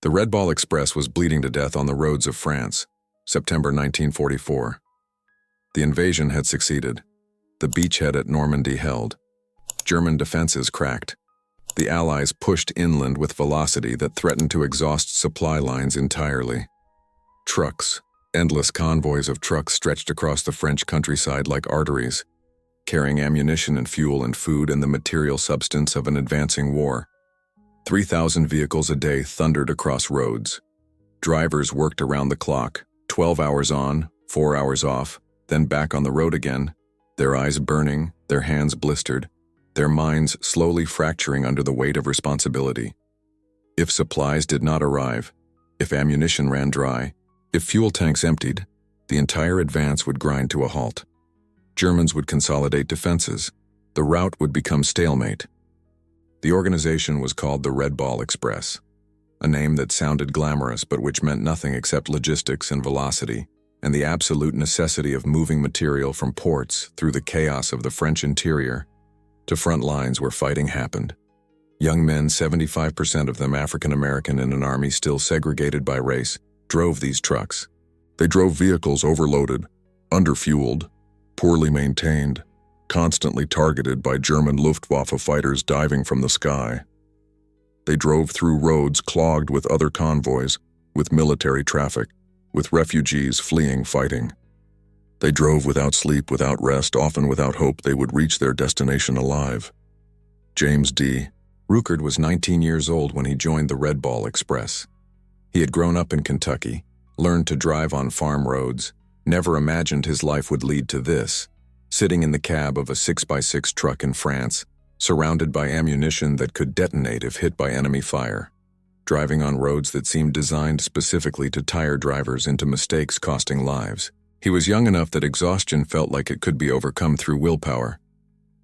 The Red Ball Express was bleeding to death on the roads of France, September 1944. The invasion had succeeded. The beachhead at Normandy held. German defenses cracked. The Allies pushed inland with velocity that threatened to exhaust supply lines entirely. Trucks, endless convoys of trucks stretched across the French countryside like arteries, carrying ammunition and fuel and food and the material substance of an advancing war. 3,000 vehicles a day thundered across roads. Drivers worked around the clock, 12 hours on, 4 hours off, then back on the road again, their eyes burning, their hands blistered, their minds slowly fracturing under the weight of responsibility. If supplies did not arrive, if ammunition ran dry, if fuel tanks emptied, the entire advance would grind to a halt. Germans would consolidate defenses. The route would become stalemate. The organization was called the Red Ball Express, a name that sounded glamorous but which meant nothing except logistics and velocity, and the absolute necessity of moving material from ports through the chaos of the French interior to front lines where fighting happened. Young men, 75% of them African American in an army still segregated by race, drove these trucks. They drove vehicles overloaded, underfueled, poorly maintained, constantly targeted by German Luftwaffe fighters diving from the sky. They drove through roads clogged with other convoys, with military traffic, with refugees fleeing fighting. They drove without sleep, without rest, often without hope they would reach their destination alive. James D. Ruckert was 19 years old when he joined the Red Ball Express. He had grown up in Kentucky, learned to drive on farm roads, never imagined his life would lead to this, sitting in the cab of a 6x6 truck in France, surrounded by ammunition that could detonate if hit by enemy fire, driving on roads that seemed designed specifically to tire drivers into mistakes costing lives. He was young enough that exhaustion felt like it could be overcome through willpower.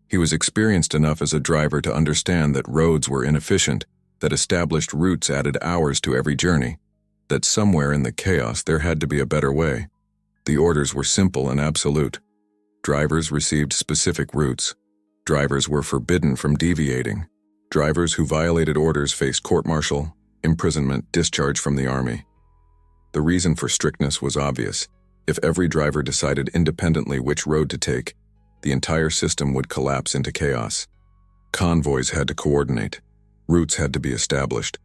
He was experienced enough as a driver to understand that roads were inefficient, that established routes added hours to every journey, that somewhere in the chaos there had to be a better way. The orders were simple and absolute. Drivers received specific routes. Drivers were forbidden from deviating. Drivers who violated orders faced court-martial, imprisonment, discharge from the army. The reason for strictness was obvious. If every driver decided independently which road to take, the entire system would collapse into chaos. Convoys had to coordinate. Routes had to be established.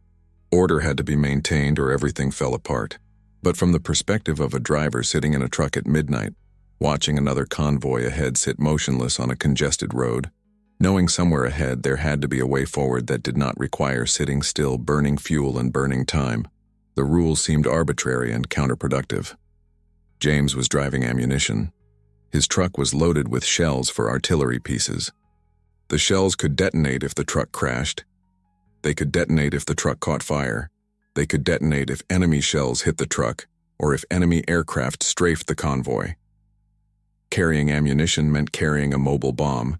Order had to be maintained or everything fell apart. But from the perspective of a driver sitting in a truck at midnight, watching another convoy ahead sit motionless on a congested road, knowing somewhere ahead there had to be a way forward that did not require sitting still, burning fuel and burning time, the rules seemed arbitrary and counterproductive. James was driving ammunition. His truck was loaded with shells for artillery pieces. The shells could detonate if the truck crashed. They could detonate if the truck caught fire. They could detonate if enemy shells hit the truck or if enemy aircraft strafed the convoy. Carrying ammunition meant carrying a mobile bomb.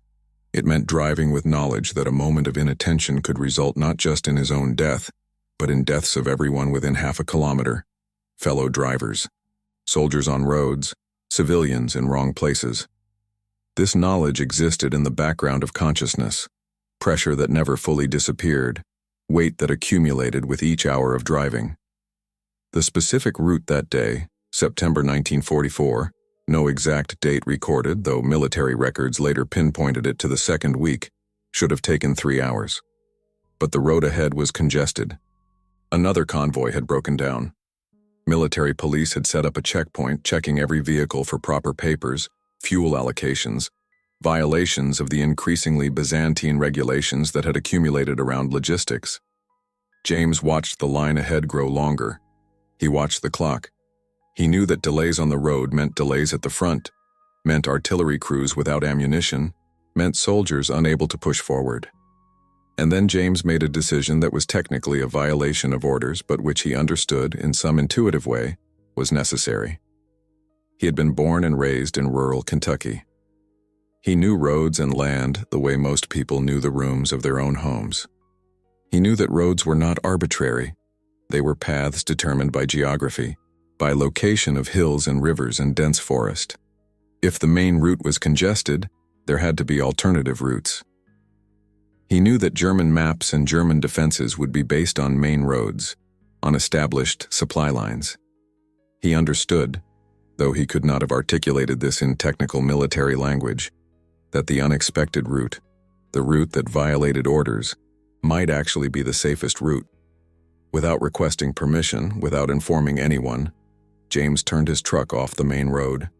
It meant driving with knowledge that a moment of inattention could result not just in his own death, but in deaths of everyone within half a kilometer, fellow drivers, soldiers on roads, civilians in wrong places. This knowledge existed in the background of consciousness, pressure that never fully disappeared, weight that accumulated with each hour of driving. The specific route that day, September 1944, no exact date recorded, though military records later pinpointed it to the second week, should have taken 3 hours. But the road ahead was congested. Another convoy had broken down. Military police had set up a checkpoint, checking every vehicle for proper papers, fuel allocations, violations of the increasingly Byzantine regulations that had accumulated around logistics. James watched the line ahead grow longer. He watched the clock. He knew that delays on the road meant delays at the front, meant artillery crews without ammunition, meant soldiers unable to push forward. And then James made a decision that was technically a violation of orders, but which he understood, in some intuitive way, was necessary. He had been born and raised in rural Kentucky. He knew roads and land the way most people knew the rooms of their own homes. He knew that roads were not arbitrary. They were paths determined by geography, by location of hills and rivers and dense forest. If the main route was congested, there had to be alternative routes. He knew that German maps and German defenses would be based on main roads, on established supply lines. He understood, though he could not have articulated this in technical military language, that the unexpected route, the route that violated orders, might actually be the safest route. Without requesting permission, without informing anyone, James turned his truck off the main road.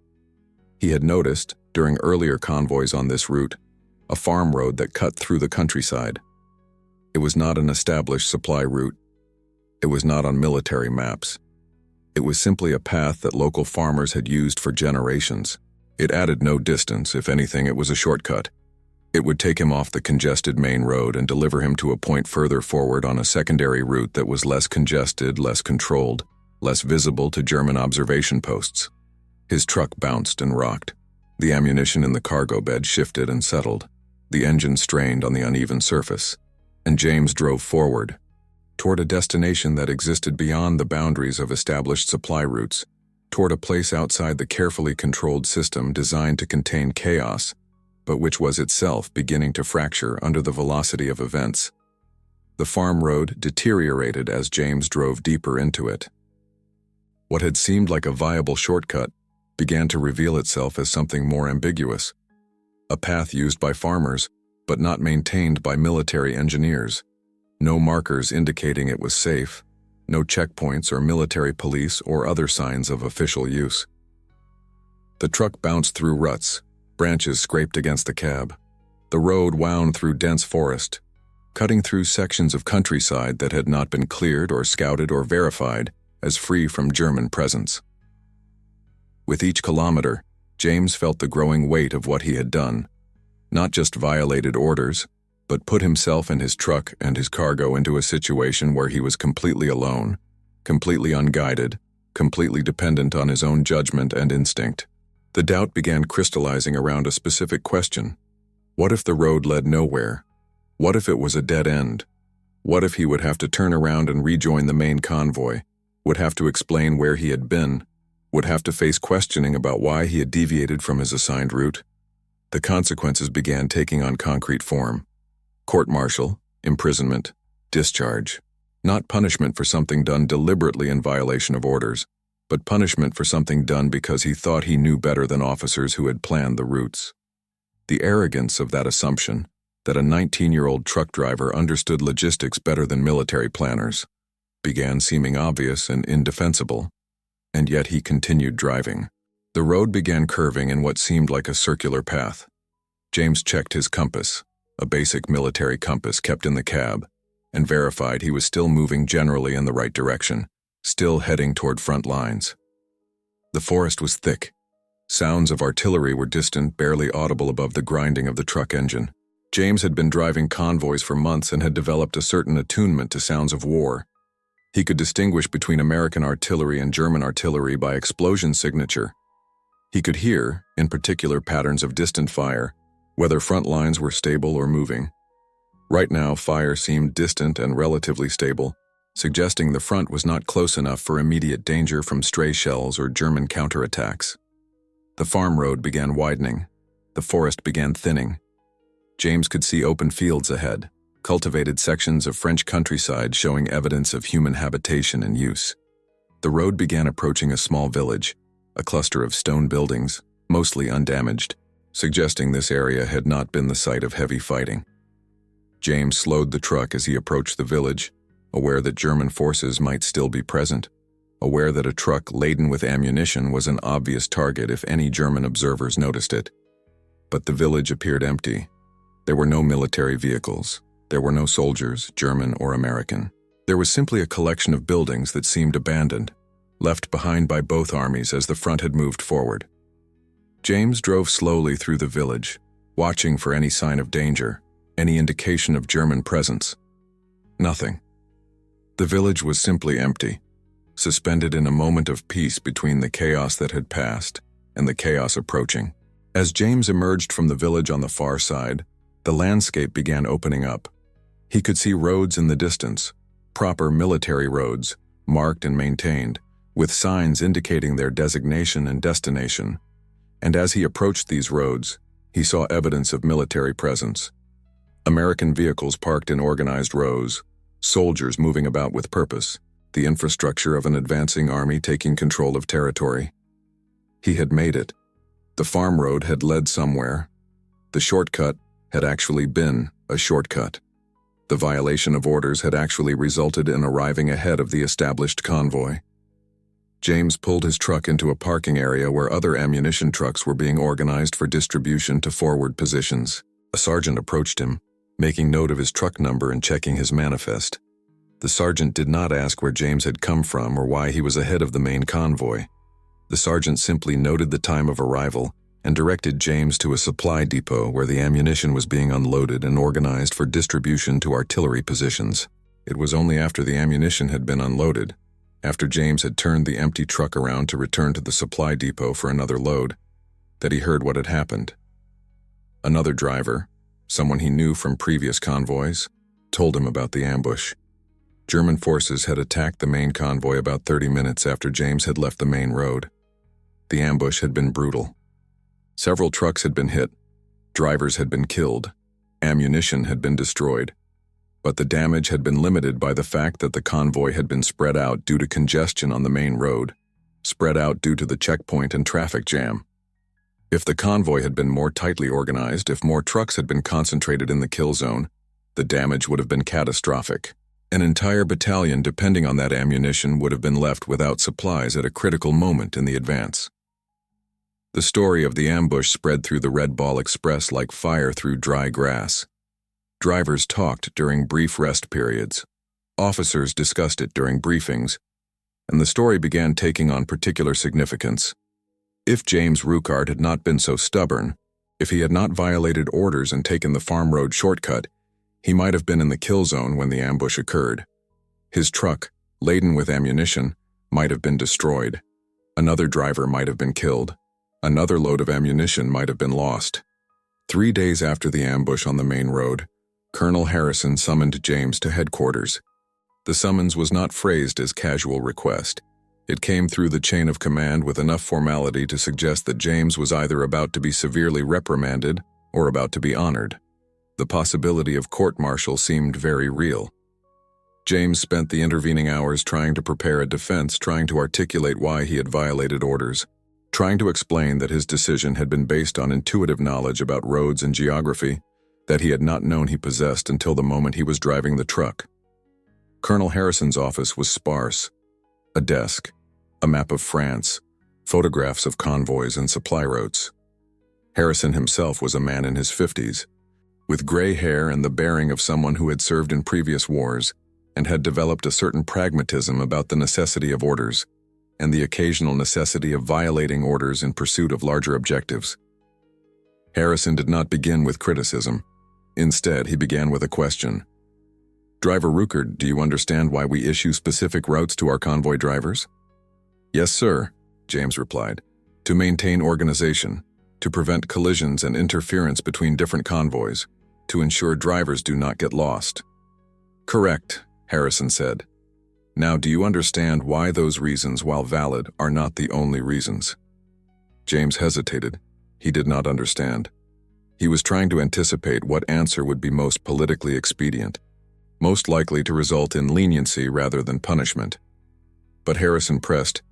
He had noticed, during earlier convoys on this route, a farm road that cut through the countryside. It was not an established supply route. It was not on military maps. It was simply a path that local farmers had used for generations. It added no distance. If anything, it was a shortcut. It would take him off the congested main road and deliver him to a point further forward on a secondary route that was less congested, less controlled, less visible to German observation posts. His truck bounced and rocked. The ammunition in the cargo bed shifted and settled. The engine strained on the uneven surface, and James drove forward, toward a destination that existed beyond the boundaries of established supply routes, toward a place outside the carefully controlled system designed to contain chaos, but which was itself beginning to fracture under the velocity of events. The farm road deteriorated as James drove deeper into it. What had seemed like a viable shortcut began to reveal itself as something more ambiguous, a path used by farmers, but not maintained by military engineers. No markers indicating it was safe, no checkpoints or military police or other signs of official use. The truck bounced through ruts, branches scraped against the cab. The road wound through dense forest, cutting through sections of countryside that had not been cleared or scouted or verified as free from German presence. With each kilometer, James felt the growing weight of what he had done, not just violated orders, but put himself and his truck and his cargo into a situation where he was completely alone, completely unguided, completely dependent on his own judgment and instinct. The doubt began crystallizing around a specific question. What if the road led nowhere? What if it was a dead end? What if he would have to turn around and rejoin the main convoy, would have to explain where he had been, would have to face questioning about why he had deviated from his assigned route? The consequences began taking on concrete form. Court-martial, imprisonment, discharge. Not punishment for something done deliberately in violation of orders, but punishment for something done because he thought he knew better than officers who had planned the routes. The arrogance of that assumption, that a 19-year-old truck driver understood logistics better than military planners, began seeming obvious and indefensible, and yet he continued driving. The road began curving in what seemed like a circular path. James checked his compass, a basic military compass kept in the cab, and verified he was still moving generally in the right direction, still heading toward front lines. The forest was thick. Sounds of artillery were distant, barely audible above the grinding of the truck engine. James had been driving convoys for months and had developed a certain attunement to sounds of war. He could distinguish between American artillery and German artillery by explosion signature. He could hear, in particular, patterns of distant fire, whether front lines were stable or moving. Right now, fire seemed distant and relatively stable, suggesting the front was not close enough for immediate danger from stray shells or German counterattacks. The farm road began widening. The forest began thinning. James could see open fields ahead, cultivated sections of French countryside showing evidence of human habitation and use. The road began approaching a small village, a cluster of stone buildings, mostly undamaged, suggesting this area had not been the site of heavy fighting. James slowed the truck as he approached the village, aware that German forces might still be present, aware that a truck laden with ammunition was an obvious target if any German observers noticed it. But the village appeared empty. There were no military vehicles. There were no soldiers, German or American. There was simply a collection of buildings that seemed abandoned, left behind by both armies as the front had moved forward. James drove slowly through the village, watching for any sign of danger, any indication of German presence. Nothing. The village was simply empty, suspended in a moment of peace between the chaos that had passed and the chaos approaching. As James emerged from the village on the far side, the landscape began opening up. He could see roads in the distance, proper military roads, marked and maintained, with signs indicating their designation and destination. And as he approached these roads, he saw evidence of military presence. American vehicles parked in organized rows, soldiers moving about with purpose, the infrastructure of an advancing army taking control of territory. He had made it. The farm road had led somewhere. The shortcut had actually been a shortcut. The violation of orders had actually resulted in arriving ahead of the established convoy. James pulled his truck into a parking area where other ammunition trucks were being organized for distribution to forward positions. A sergeant approached him, making note of his truck number and checking his manifest. The sergeant did not ask where James had come from or why he was ahead of the main convoy. The sergeant simply noted the time of arrival and directed James to a supply depot where the ammunition was being unloaded and organized for distribution to artillery positions. It was only after the ammunition had been unloaded, after James had turned the empty truck around to return to the supply depot for another load, that he heard what had happened. Another driver, someone he knew from previous convoys, told him about the ambush. German forces had attacked the main convoy about 30 minutes after James had left the main road. The ambush had been brutal. Several trucks had been hit, drivers had been killed, ammunition had been destroyed, but the damage had been limited by the fact that the convoy had been spread out due to congestion on the main road, spread out due to the checkpoint and traffic jam. If the convoy had been more tightly organized, if more trucks had been concentrated in the kill zone, the damage would have been catastrophic. An entire battalion depending on that ammunition would have been left without supplies at a critical moment in the advance. The story of the ambush spread through the Red Ball Express like fire through dry grass. Drivers talked during brief rest periods. Officers discussed it during briefings, and the story began taking on particular significance. If James Ruckart had not been so stubborn, if he had not violated orders and taken the farm road shortcut, he might have been in the kill zone when the ambush occurred. His truck, laden with ammunition, might have been destroyed. Another driver might have been killed. Another load of ammunition might have been lost. 3 days after the ambush on the main road, Colonel Harrison summoned James to headquarters. The summons was not phrased as casual request. It came through the chain of command with enough formality to suggest that James was either about to be severely reprimanded or about to be honored. The possibility of court-martial seemed very real. James spent the intervening hours trying to prepare a defense, trying to articulate why he had violated orders, trying to explain that his decision had been based on intuitive knowledge about roads and geography that he had not known he possessed until the moment he was driving the truck. Colonel Harrison's office was sparse. A desk, a map of France, photographs of convoys and supply routes. Harrison himself was a man in his 50s, with gray hair and the bearing of someone who had served in previous wars and had developed a certain pragmatism about the necessity of orders and the occasional necessity of violating orders in pursuit of larger objectives. Harrison did not begin with criticism. Instead, he began with a question. "Driver Ruckart, do you understand why we issue specific routes to our convoy drivers?" "Yes, sir," James replied. "To maintain organization, to prevent collisions and interference between different convoys, to ensure drivers do not get lost." "Correct," Harrison said. "Now, do you understand why those reasons, while valid, are not the only reasons?" James hesitated. He did not understand. He was trying to anticipate what answer would be most politically expedient, most likely to result in leniency rather than punishment. But Harrison pressed,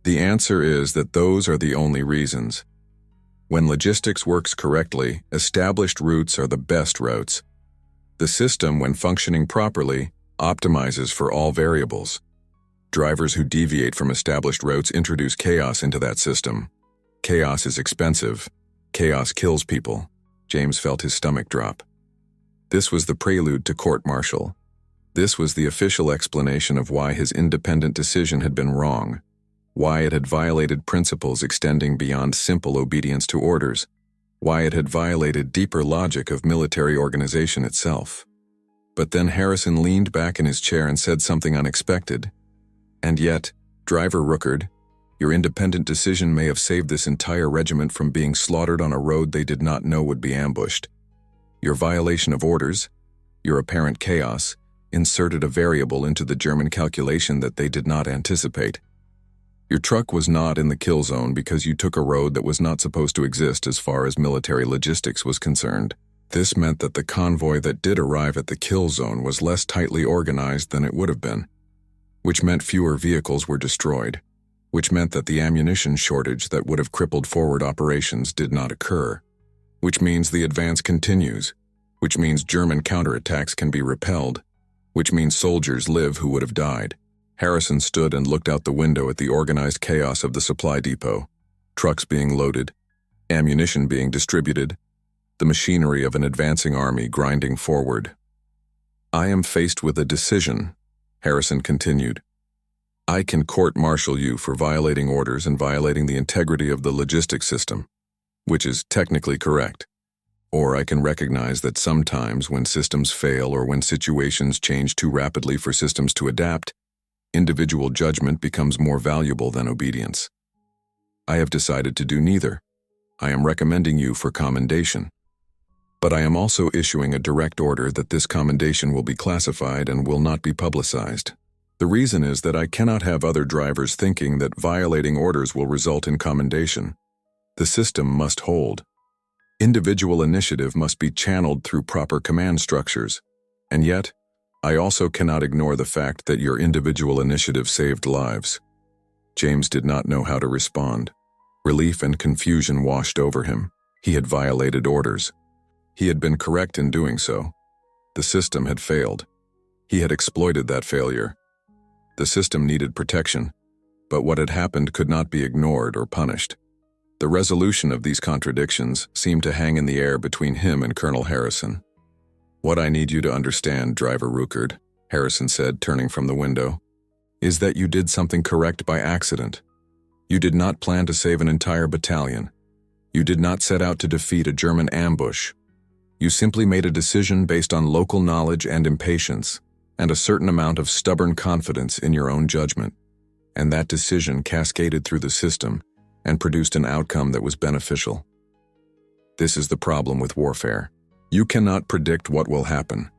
"The answer is that those are the only reasons. When logistics works correctly, established routes are the best routes. The system, when functioning properly, optimizes for all variables. Drivers who deviate from established routes introduce chaos into that system. Chaos is expensive. Chaos kills people." James felt his stomach drop. This was the prelude to court-martial. This was the official explanation of why his independent decision had been wrong, why it had violated principles extending beyond simple obedience to orders, why it had violated deeper logic of military organization itself. But then Harrison leaned back in his chair and said something unexpected. "And yet, Driver Ruckart, your independent decision may have saved this entire regiment from being slaughtered on a road they did not know would be ambushed. Your violation of orders, your apparent chaos, inserted a variable into the German calculation that they did not anticipate. Your truck was not in the kill zone because you took a road that was not supposed to exist as far as military logistics was concerned. This meant that the convoy that did arrive at the kill zone was less tightly organized than it would have been. which meant fewer vehicles were destroyed, which meant that the ammunition shortage that would have crippled forward operations did not occur, which means the advance continues, which means German counterattacks can be repelled, which means soldiers live who would have died. Harrison stood and looked out the window at the organized chaos of the supply depot, trucks being loaded, ammunition being distributed, the machinery of an advancing army grinding forward. "I am faced with a decision," Harrison continued. "I can court-martial you for violating orders and violating the integrity of the logistics system, which is technically correct. Or I can recognize that sometimes when systems fail or when situations change too rapidly for systems to adapt, individual judgment becomes more valuable than obedience. I have decided to do neither. I am recommending you for commendation. But I am also issuing a direct order that this commendation will be classified and will not be publicized. The reason is that I cannot have other drivers thinking that violating orders will result in commendation. The system must hold. Individual initiative must be channeled through proper command structures. And yet, I also cannot ignore the fact that your individual initiative saved lives." James did not know how to respond. Relief and confusion washed over him. He had violated orders. He had been correct in doing so. The system had failed. He had exploited that failure. The system needed protection, but what had happened could not be ignored or punished. The resolution of these contradictions seemed to hang in the air between him and Colonel Harrison. "What I need you to understand, Driver Ruckert," Harrison said, turning from the window, "is that you did something correct by accident. You did not plan to save an entire battalion. You did not set out to defeat a German ambush. You simply made a decision based on local knowledge and impatience, and a certain amount of stubborn confidence in your own judgment. And that decision cascaded through the system and produced an outcome that was beneficial. This is the problem with warfare. You cannot predict what will happen.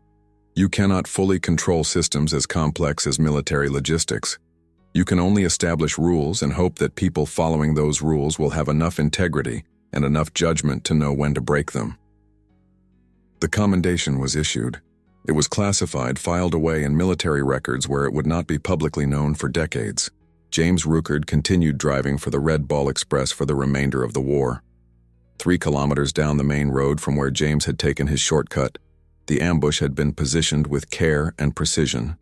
You cannot fully control systems as complex as military logistics. You can only establish rules and hope that people following those rules will have enough integrity and enough judgment to know when to break them." The commendation was issued. It was classified, filed away in military records where it would not be publicly known for decades. James Ruckert continued driving for the Red Ball Express for the remainder of the war. 3 kilometers down the main road from where James had taken his shortcut, the ambush had been positioned with care and precision.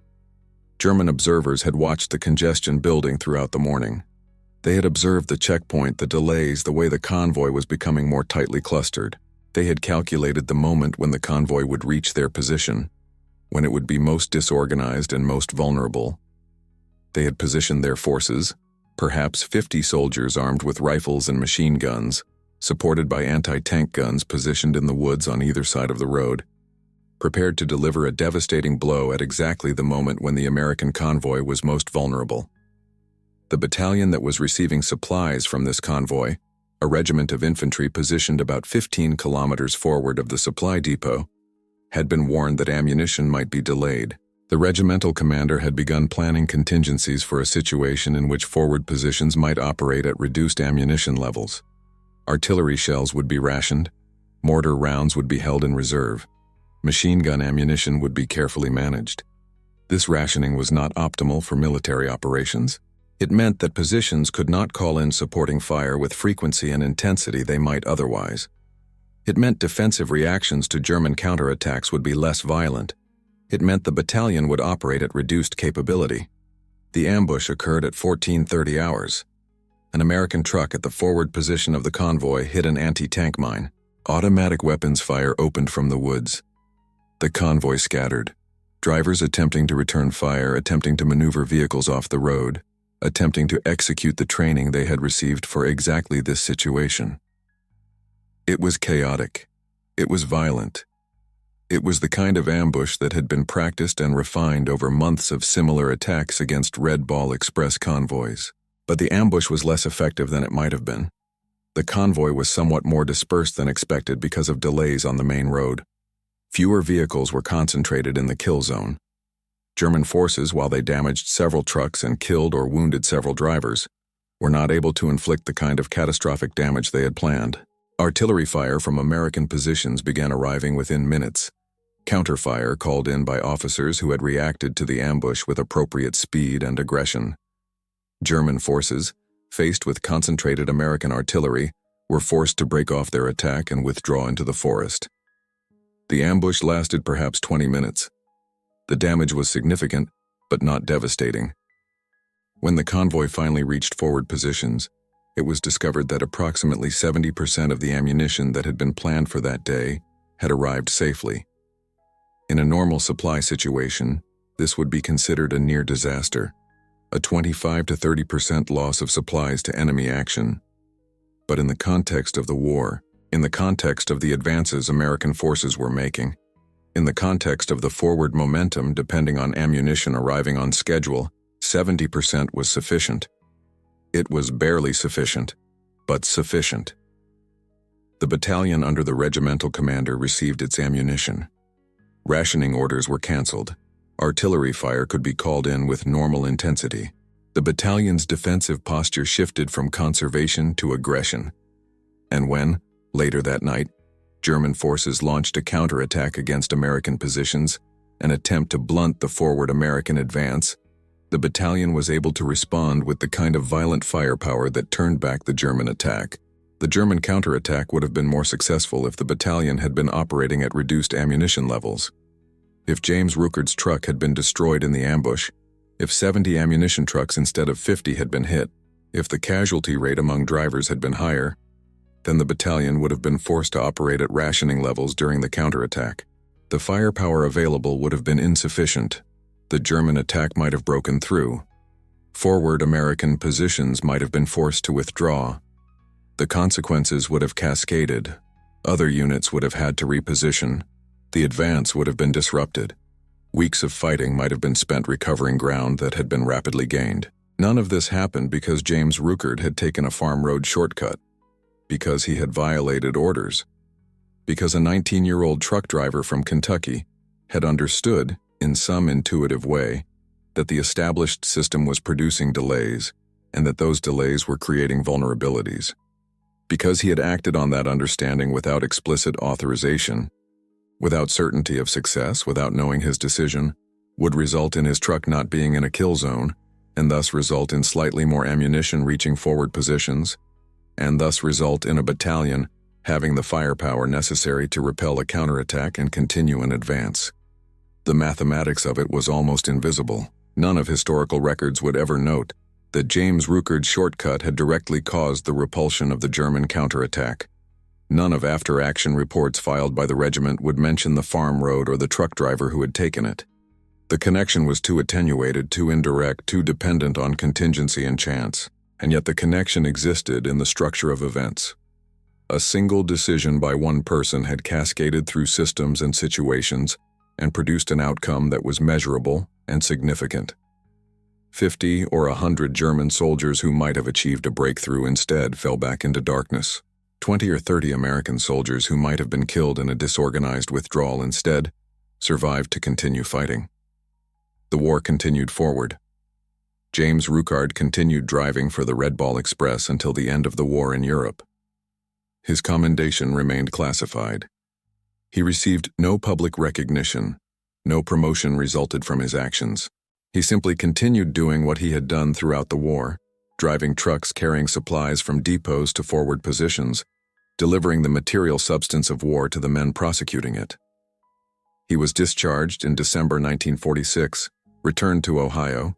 German observers had watched the congestion building throughout the morning. They had observed the checkpoint, the delays, the way the convoy was becoming more tightly clustered. They had calculated the moment when the convoy would reach their position, when it would be most disorganized and most vulnerable. They had positioned their forces, perhaps 50 soldiers armed with rifles and machine guns, supported by anti-tank guns positioned in the woods on either side of the road, prepared to deliver a devastating blow at exactly the moment when the American convoy was most vulnerable. The battalion that was receiving supplies from this convoy, a regiment of infantry positioned about 15 kilometers forward of the supply depot, had been warned that ammunition might be delayed. The regimental commander had begun planning contingencies for a situation in which forward positions might operate at reduced ammunition levels. Artillery shells would be rationed, mortar rounds would be held in reserve, machine gun ammunition would be carefully managed. This rationing was not optimal for military operations. It meant that positions could not call in supporting fire with frequency and intensity they might otherwise. It meant defensive reactions to German counterattacks would be less violent. It meant the battalion would operate at reduced capability. The ambush occurred at 14:30 hours. An American truck at the forward position of the convoy hit an anti-tank mine. Automatic weapons fire opened from the woods. The convoy scattered. Drivers attempting to return fire, attempting to maneuver vehicles off the road, attempting to execute the training they had received for exactly this situation. It was chaotic. It was violent. It was the kind of ambush that had been practiced and refined over months of similar attacks against Red Ball Express convoys. But the ambush was less effective than it might have been. The convoy was somewhat more dispersed than expected because of delays on the main road. Fewer vehicles were concentrated in the kill zone. German forces, while they damaged several trucks and killed or wounded several drivers, were not able to inflict the kind of catastrophic damage they had planned. Artillery fire from American positions began arriving within minutes. Counterfire called in by officers who had reacted to the ambush with appropriate speed and aggression. German forces, faced with concentrated American artillery, were forced to break off their attack and withdraw into the forest. The ambush lasted perhaps 20 minutes. The damage was significant, but not devastating. When the convoy finally reached forward positions, it was discovered that approximately 70% of the ammunition that had been planned for that day had arrived safely. In a normal supply situation, this would be considered a near disaster, a 25 to 30% loss of supplies to enemy action. But in the context of the war, in the context of the advances American forces were making, in the context of the forward momentum depending on ammunition arriving on schedule, 70% was sufficient. It was barely sufficient, but sufficient. The battalion under the regimental commander received its ammunition. Rationing orders were cancelled. Artillery fire could be called in with normal intensity. The battalion's defensive posture shifted from conservation to aggression. And when, later that night, German forces launched a counterattack against American positions, an attempt to blunt the forward American advance, the battalion was able to respond with the kind of violent firepower that turned back the German attack. The German counterattack would have been more successful if the battalion had been operating at reduced ammunition levels. If James Ruckard's truck had been destroyed in the ambush, if 70 ammunition trucks instead of 50 had been hit, if the casualty rate among drivers had been higher, then the battalion would have been forced to operate at rationing levels during the counterattack. The firepower available would have been insufficient. The German attack might have broken through. Forward American positions might have been forced to withdraw. The consequences would have cascaded. Other units would have had to reposition. The advance would have been disrupted. Weeks of fighting might have been spent recovering ground that had been rapidly gained. None of this happened because James Ruckard had taken a farm road shortcut, because he had violated orders, because a 19-year-old truck driver from Kentucky had understood, in some intuitive way, that the established system was producing delays and that those delays were creating vulnerabilities. Because he had acted on that understanding without explicit authorization, without certainty of success, without knowing his decision would result in his truck not being in a kill zone, and thus result in slightly more ammunition reaching forward positions, and thus result in a battalion having the firepower necessary to repel a counterattack and continue an advance. The mathematics of it was almost invisible. None of historical records would ever note that James Ruckard's shortcut had directly caused the repulsion of the German counterattack. None of after-action reports filed by the regiment would mention the farm road or the truck driver who had taken it. The connection was too attenuated, too indirect, too dependent on contingency and chance, and yet the connection existed in the structure of events. A single decision by one person had cascaded through systems and situations and produced an outcome that was measurable and significant. 50 or 100 German soldiers who might have achieved a breakthrough instead fell back into darkness. 20 or 30 American soldiers who might have been killed in a disorganized withdrawal instead survived to continue fighting. The war continued forward. James Ruckard continued driving for the Red Ball Express until the end of the war in Europe. His commendation remained classified. He received no public recognition. No promotion resulted from his actions. He simply continued doing what he had done throughout the war, driving trucks carrying supplies from depots to forward positions, delivering the material substance of war to the men prosecuting it. He was discharged in December 1946, returned to Ohio,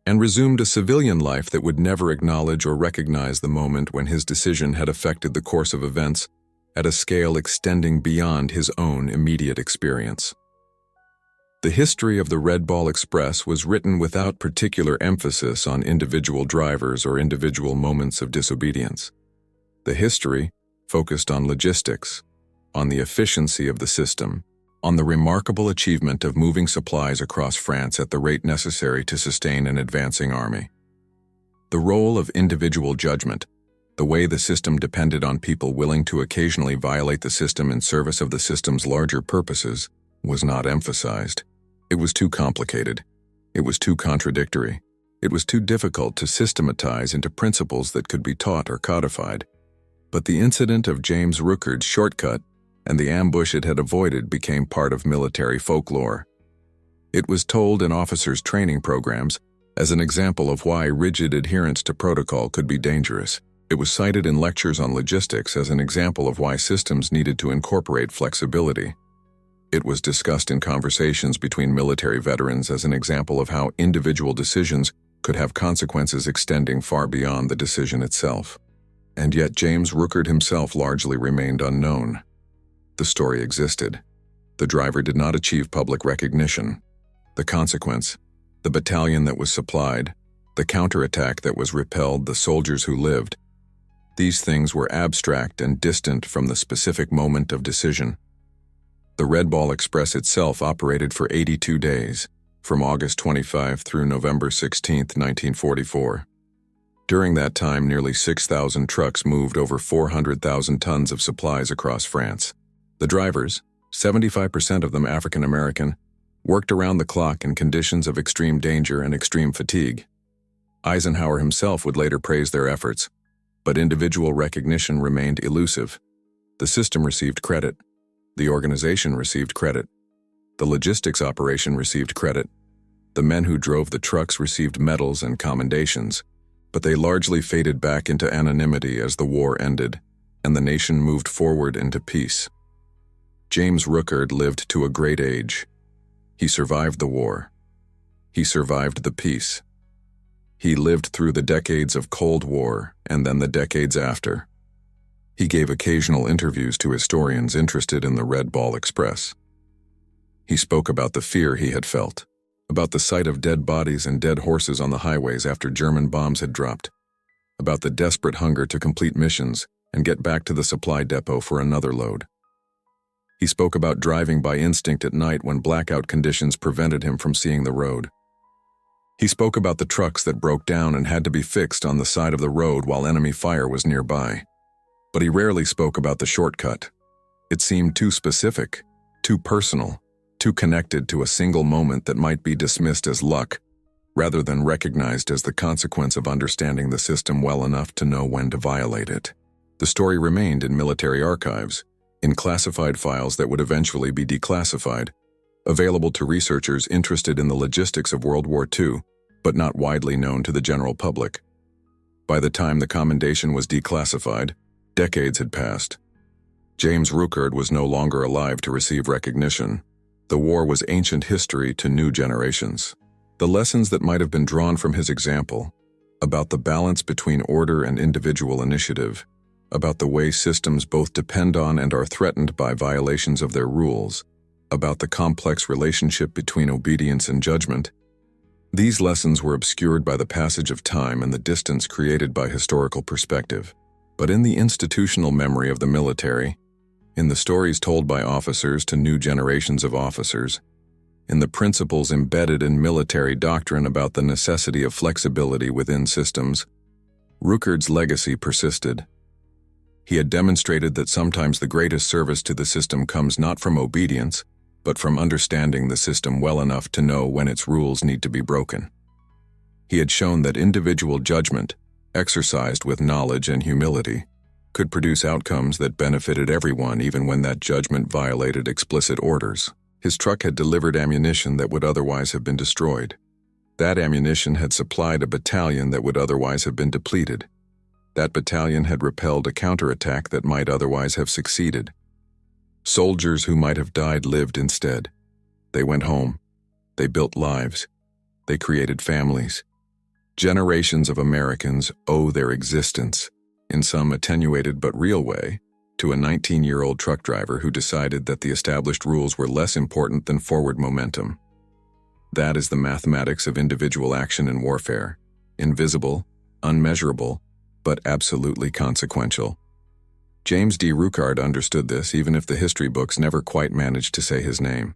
and resumed a civilian life that would never acknowledge or recognize the moment when his decision had affected the course of events at a scale extending beyond his own immediate experience. The history of the Red Ball Express was written without particular emphasis on individual drivers or individual moments of disobedience. The history focused on logistics, on the efficiency of the system, on the remarkable achievement of moving supplies across France at the rate necessary to sustain an advancing army. The role of individual judgment, the way the system depended on people willing to occasionally violate the system in service of the system's larger purposes, was not emphasized. It was too complicated. It was too contradictory. It was too difficult to systematize into principles that could be taught or codified. But the incident of James Ruckard's shortcut and the ambush it had avoided became part of military folklore. It was told in officers' training programs as an example of why rigid adherence to protocol could be dangerous. It was cited in lectures on logistics as an example of why systems needed to incorporate flexibility. It was discussed in conversations between military veterans as an example of how individual decisions could have consequences extending far beyond the decision itself. And yet James Ruckert himself largely remained unknown. The story existed. The driver did not achieve public recognition. The consequence, the battalion that was supplied, the counterattack that was repelled, the soldiers who lived, these things were abstract and distant from the specific moment of decision. The Red Ball Express itself operated for 82 days, from August 25 through November 16, 1944. During that time, nearly 6,000 trucks moved over 400,000 tons of supplies across France. The drivers, 75% of them African American, worked around the clock in conditions of extreme danger and extreme fatigue. Eisenhower himself would later praise their efforts, but individual recognition remained elusive. The system received credit. The organization received credit. The logistics operation received credit. The men who drove the trucks received medals and commendations, but they largely faded back into anonymity as the war ended, and the nation moved forward into peace. James Ruckert lived to a great age. He survived the war. He survived the peace. He lived through the decades of Cold War and then the decades after. He gave occasional interviews to historians interested in the Red Ball Express. He spoke about the fear he had felt, about the sight of dead bodies and dead horses on the highways after German bombs had dropped, about the desperate hunger to complete missions and get back to the supply depot for another load. He spoke about driving by instinct at night when blackout conditions prevented him from seeing the road. He spoke about the trucks that broke down and had to be fixed on the side of the road while enemy fire was nearby. But he rarely spoke about the shortcut. It seemed too specific, too personal, too connected to a single moment that might be dismissed as luck, rather than recognized as the consequence of understanding the system well enough to know when to violate it. The story remained in military archives, in classified files that would eventually be declassified, available to researchers interested in the logistics of World War II, but not widely known to the general public. By the time the commendation was declassified, decades had passed. James Ruckert was no longer alive to receive recognition. The war was ancient history to new generations. The lessons that might have been drawn from his example, about the balance between order and individual initiative, about the way systems both depend on and are threatened by violations of their rules, about the complex relationship between obedience and judgment, these lessons were obscured by the passage of time and the distance created by historical perspective. But in the institutional memory of the military, in the stories told by officers to new generations of officers, in the principles embedded in military doctrine about the necessity of flexibility within systems, Ruckert's legacy persisted. He had demonstrated that sometimes the greatest service to the system comes not from obedience, but from understanding the system well enough to know when its rules need to be broken. He had shown that individual judgment, exercised with knowledge and humility, could produce outcomes that benefited everyone even when that judgment violated explicit orders. His truck had delivered ammunition that would otherwise have been destroyed. That ammunition had supplied a battalion that would otherwise have been depleted. That battalion had repelled a counterattack that might otherwise have succeeded. Soldiers who might have died lived instead. They went home. They built lives. They created families. Generations of Americans owe their existence, in some attenuated but real way, to a 19-year-old truck driver who decided that the established rules were less important than forward momentum. That is the mathematics of individual action in warfare, invisible, unmeasurable, but absolutely consequential. James D. Ruckert understood this even if the history books never quite managed to say his name.